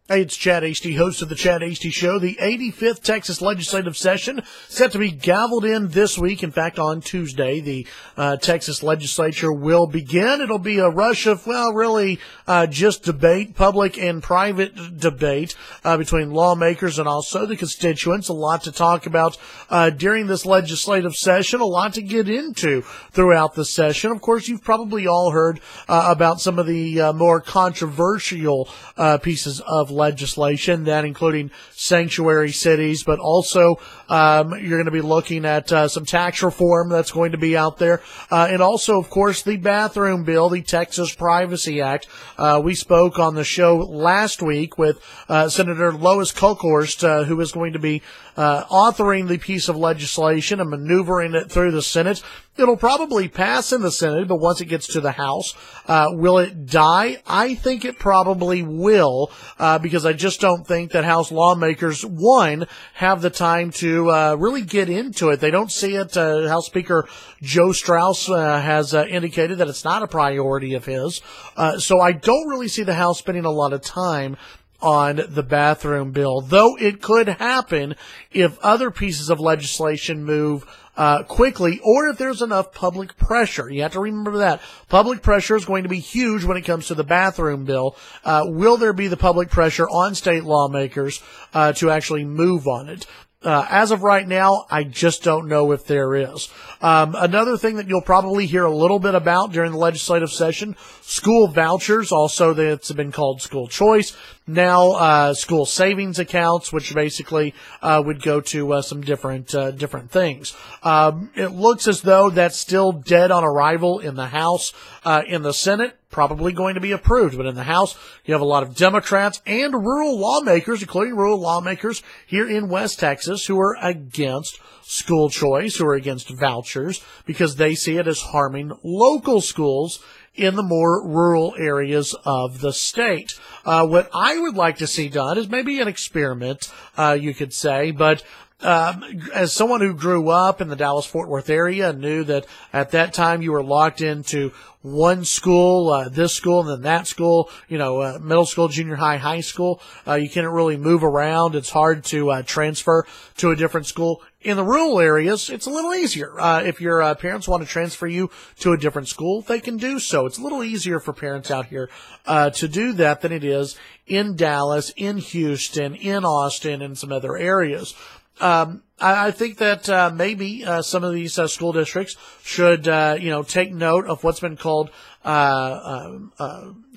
Hey, it's Chad Hasty, host of the Chad Hasty Show. The 85th Texas legislative session set to be gavelled in this week. In fact, on Tuesday, the Texas legislature will begin. It'll be a rush of, just debate, public and private debate between lawmakers and also the constituents. A lot to talk about during this legislative session, a lot to get into throughout the session. Of course, you've probably all heard about some of the more controversial pieces of legislation, that including sanctuary cities, but also you're going to be looking at some tax reform that's going to be out there, and also, of course, the bathroom bill, the Texas Privacy Act. We spoke on the show last week with Senator Lois Kolkhorst, who is going to be authoring the piece of legislation and maneuvering it through the Senate. It'll probably pass in the Senate, but once it gets to the House, will it die? I think it probably will, because I just don't think that House lawmakers, one, have the time to really get into it. They don't see it. House Speaker Joe Strauss has indicated that it's not a priority of his. So I don't really see the House spending a lot of time on the bathroom bill, though it could happen if other pieces of legislation move quickly, or if there's enough public pressure. You have to remember that. Public pressure is going to be huge when it comes to the bathroom bill. Will there be the public pressure on state lawmakers to actually move on it? As of right now, I just don't know if there is. Another thing that you'll probably hear a little bit about during the legislative session, school vouchers, also that's been called school choice. Now, school savings accounts, which basically would go to some different things. It looks as though that's still dead on arrival in the House. In the Senate, probably going to be approved, but in the House, you have a lot of Democrats and rural lawmakers, including rural lawmakers here in West Texas, who are against school choice, who are against vouchers, because they see it as harming local schools in the more rural areas of the state. What I would like to see done is maybe an experiment, you could say, but as someone who grew up in the Dallas-Fort Worth area and knew that at that time you were locked into one school, this school, and then that school, middle school, junior high, high school, you can't really move around. It's hard to transfer to a different school. In the rural areas, it's a little easier. If your parents want to transfer you to a different school, they can do so. It's a little easier for parents out here to do that than it is in Dallas, in Houston, in Austin, and some other areas. I think that maybe some of these school districts should take note of what's been called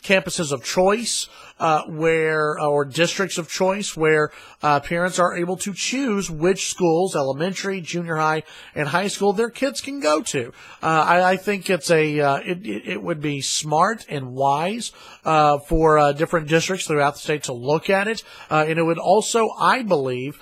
campuses of choice, or districts of choice, where parents are able to choose which schools, elementary, junior high, and high school, their kids can go to. I think it's it would be smart and wise for different districts throughout the state to look at it, and it would also, I believe,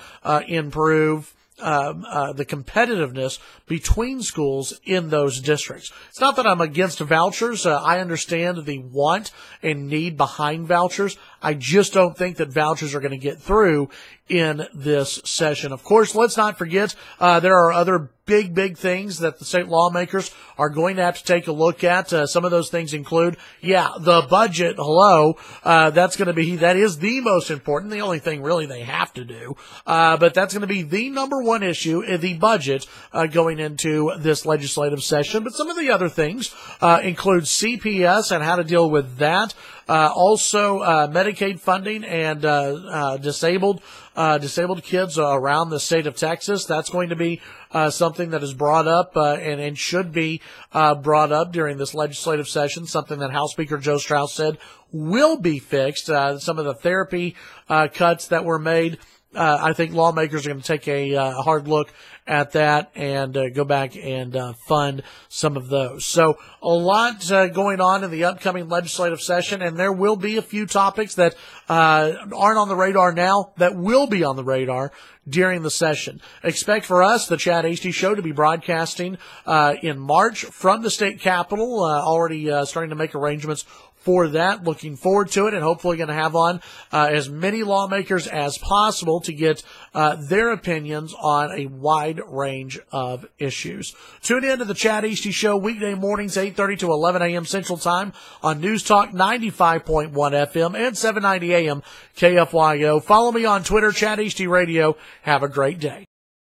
improve the competitiveness between schools in those districts. It's not that I'm against vouchers. I understand the want and need behind vouchers. I just don't think that vouchers are going to get through in this session. Of course, let's not forget, there are other big things that the state lawmakers are going to have to take a look at. Some of those things include, the budget. That is the most important, the only thing really they have to do. But that's going to be the number one issue, the budget, going into this legislative session. But some of the other things, include CPS and how to deal with that. Also, Medicaid funding and, disabled kids around the state of Texas. That's going to be something that is brought up and should be brought up during this legislative session, something that House Speaker Joe Strauss said will be fixed. Some of the therapy cuts that were made, I think lawmakers are going to take a hard look at that and go back and fund some of those. So a lot going on in the upcoming legislative session, and there will be a few topics that aren't on the radar now that will be on the radar during the session. Expect for us, the Chad Hasty Show, to be broadcasting in March from the state capitol, already starting to make arrangements for that. Looking forward to it, and hopefully going to have on as many lawmakers as possible to get their opinions on a wide range of issues. Tune in to the Chad Hasty Show weekday mornings, 8:30 to 11 a.m. Central Time on NewsTalk 95.1 FM and 790 AM KFYO. Follow me on Twitter, Chad Hasty Radio. Have a great day.